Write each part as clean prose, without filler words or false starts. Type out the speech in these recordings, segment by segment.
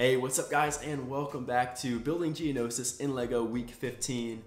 Hey, what's up guys, and welcome back to Building Geonosis in LEGO week 15.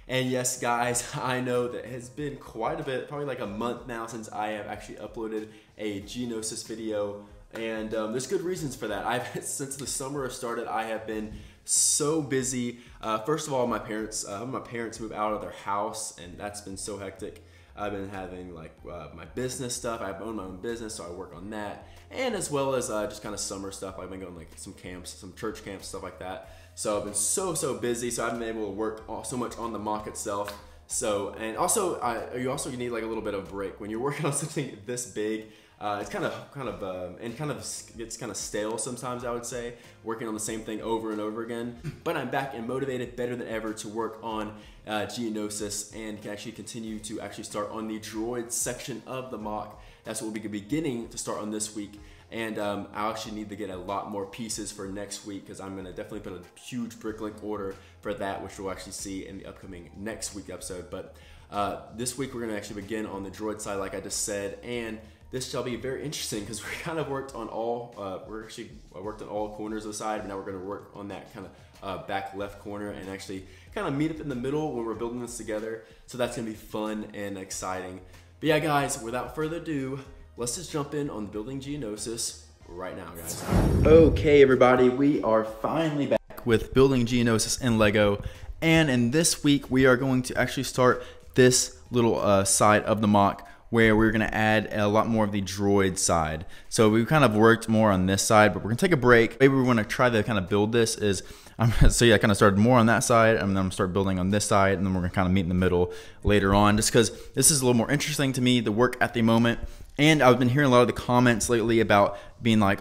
And yes guys, I know that it has been quite a bit, probably like a month now since I have actually uploaded a Geonosis video. And there's good reasons for that. Since the summer started, I have been so busy. First of all, my parents moved out of their house, and that's been so hectic. I've been having like my business stuff. I own my own business, so I work on that, and as well as just kind of summer stuff. I've been going like some camps, some church camps, stuff like that. So I've been so busy. So I haven't been able to work so much on the mock itself. So, and also you need like a little bit of a break when you're working on something this big. It's kind of gets kind of stale sometimes, I would say, working on the same thing over and over again. But I'm back and motivated better than ever to work on Geonosis, and can actually continue to start on the droid section of the mock. That's what we'll be beginning to start on this week. And I actually need to get a lot more pieces for next week, because I'm going to definitely put a huge bricklink order for that, which we'll actually see in the upcoming next week episode. But this week we're going to actually begin on the droid side, like I just said, and this shall be very interesting because we kind of worked on all worked on all corners of the side, but now we're going to work on that kind of back left corner and actually kind of meet up in the middle when we're building this together. So that's going to be fun and exciting. But yeah, guys, without further ado, let's just jump in on building Geonosis right now, guys. Okay, everybody, we are finally back with building Geonosis in LEGO, and in this week we are going to actually start this little side of the mock, where we're going to add a lot more of the droid side. So we've kind of worked more on this side, but we're going to take a break. Maybe we want to try to kind of build this is, so yeah, I kind of started more on that side, and then I'm going to start building on this side, and then we're going to kind of meet in the middle later on, just because this is a little more interesting to me, the work at the moment. And I've been hearing a lot of the comments lately about being like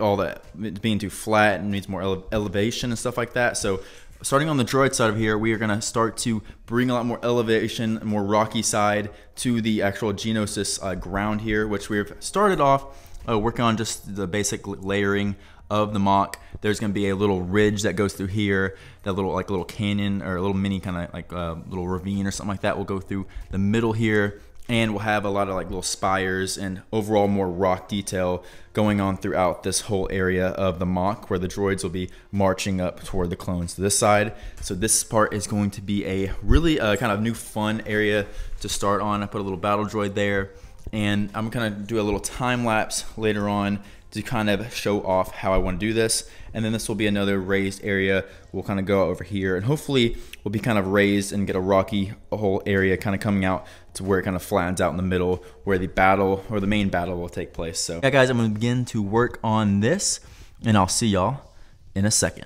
being too flat and needs more elevation and stuff like that. So starting on the droid side of here, we are going to start to bring a lot more elevation, a more rocky side to the actual Geonosis ground here, which we've started off working on just the basic layering of the mock. There's going to be a little ridge that goes through here, that little canyon, or a little mini kind of like little ravine or something like that will go through the middle here. And we'll have a lot of like little spires and overall more rock detail going on throughout this whole area of the mock, where the droids will be marching up toward the clones to this side. So this part is going to be a really kind of new fun area to start on. I put a little battle droid there, and I'm gonna do a little time lapse later on to kind of show off how I want to do this. And then this will be another raised area. We'll kind of go over here, and hopefully we'll be kind of raised and get a rocky whole area kind of coming out to where it kind of flattens out in the middle, where the battle, or the main battle, will take place. So yeah guys, I'm going to begin to work on this, and I'll see y'all in a second.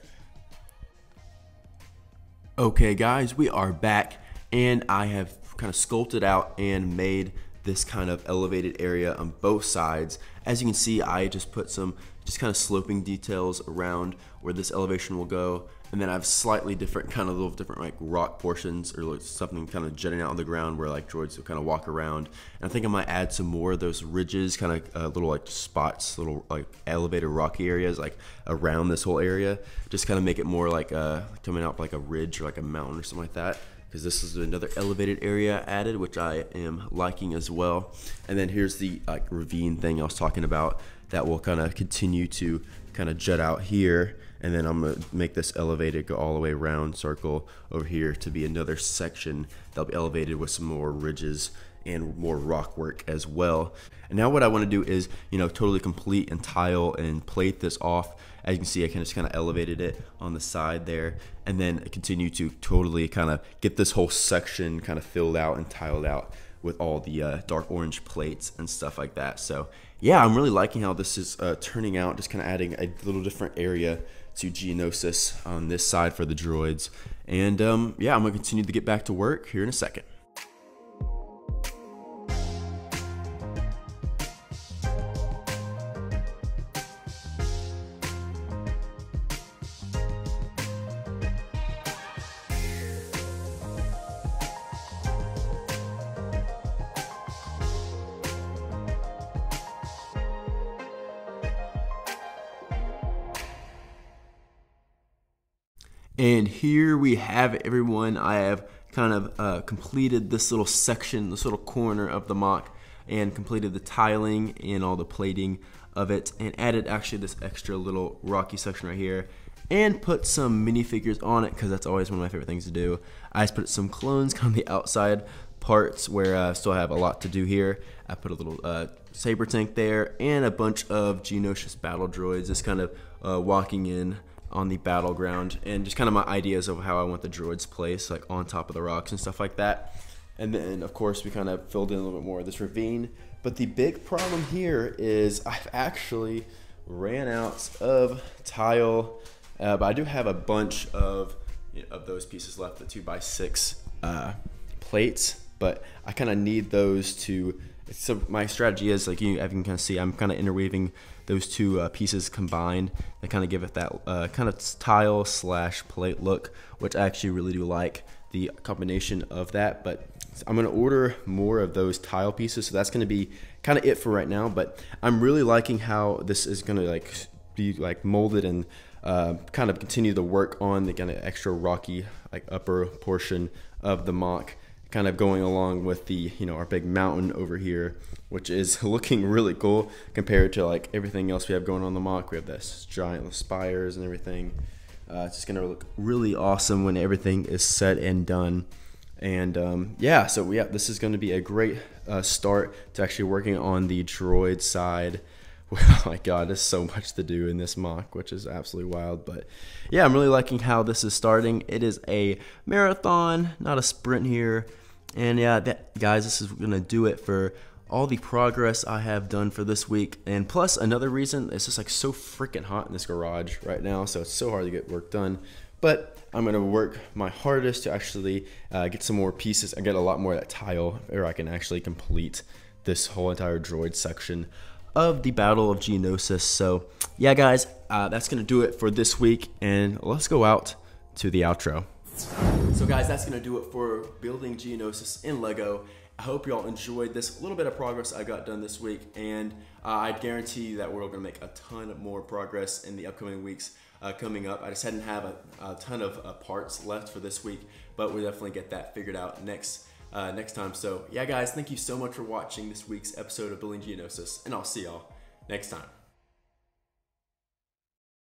Okay guys, we are back, and I have kind of sculpted out and made this kind of elevated area on both sides. As you can see, I just put some kind of sloping details around where this elevation will go, and then I have slightly different kind of little different like rock portions, or like something kind of jutting out on the ground where like droids will kind of walk around. And I think I might add some more of those ridges, kind of little like spots, little like elevated rocky areas like around this whole area, just kind of make it more like coming out like a ridge or like a mountain or something like that, because this is another elevated area added, which I am liking as well. And then here's the like ravine thing I was talking about that will kind of continue to kind of jut out here, and then I'm gonna make this elevated go all the way around, circle over here to be another section that'll be elevated with some more ridges and more rock work as well. And now what I want to do is, you know, totally complete and tile and plate this off. As you can see, I just kind of elevated it on the side there, and then continue to totally kind of get this whole section kind of filled out and tiled out with all the dark orange plates and stuff like that. So yeah, I'm really liking how this is turning out, just kind of adding a little different area to Geonosis on this side for the droids. And yeah, I'm gonna continue to get back to work here in a second. And here we have it, everyone. I have kind of completed this little section, this little corner of the mock, and completed the tiling and all the plating of it, and added actually this extra little rocky section right here. and put some minifigures on it because that's always one of my favorite things to do. I just put some clones on the outside parts where I still have a lot to do here. I put a little saber tank there and a bunch of Geonosis battle droids just kind of walking in on the battleground, and just kind of my ideas of how I want the droids placed, like on top of the rocks and stuff like that. And then of course we kind of filled in a little bit more of this ravine. But the big problem here is I've actually ran out of tile, but I do have a bunch of those pieces left, the 2x6 plates, but I kind of need those to, so my strategy is, like you can kind of see, I'm kind of interweaving those two pieces combined that kind of give it that kind of tile slash plate look, which I actually really do like the combination of that. But I'm going to order more of those tile pieces, so that's going to be kind of it for right now. But I'm really liking how this is going to be molded and kind of continue to work on the kind of extra rocky upper portion of the MOC, kind of going along with the our big mountain over here, which is looking really cool compared to everything else we have going on the MOC. We have this giant spires and everything. It's just gonna look really awesome when everything is said and done. And yeah, so this is going to be a great start to actually working on the droid side. Oh my god, there's so much to do in this MOC, which is absolutely wild. But yeah, I'm really liking how this is starting. It is a marathon, not a sprint here. And yeah, guys, this is gonna do it for all the progress I have done for this week. And plus another reason, it's just so freaking hot in this garage right now, so it's so hard to get work done. But I'm gonna work my hardest to actually get some more pieces and get a lot more of that tile, or I can actually complete this whole entire droid section of the Battle of Geonosis. So yeah, guys, that's gonna do it for this week, and let's go out to the outro. So guys, that's gonna do it for building Geonosis in Lego. I hope y'all enjoyed this little bit of progress I got done this week, and I guarantee that we're gonna make a ton more progress in the upcoming weeks coming up. I just hadn't have a ton of parts left for this week, but we'll definitely get that figured out next time. So yeah, guys, thank you so much for watching this week's episode of Building Geonosis, and I'll see y'all next time.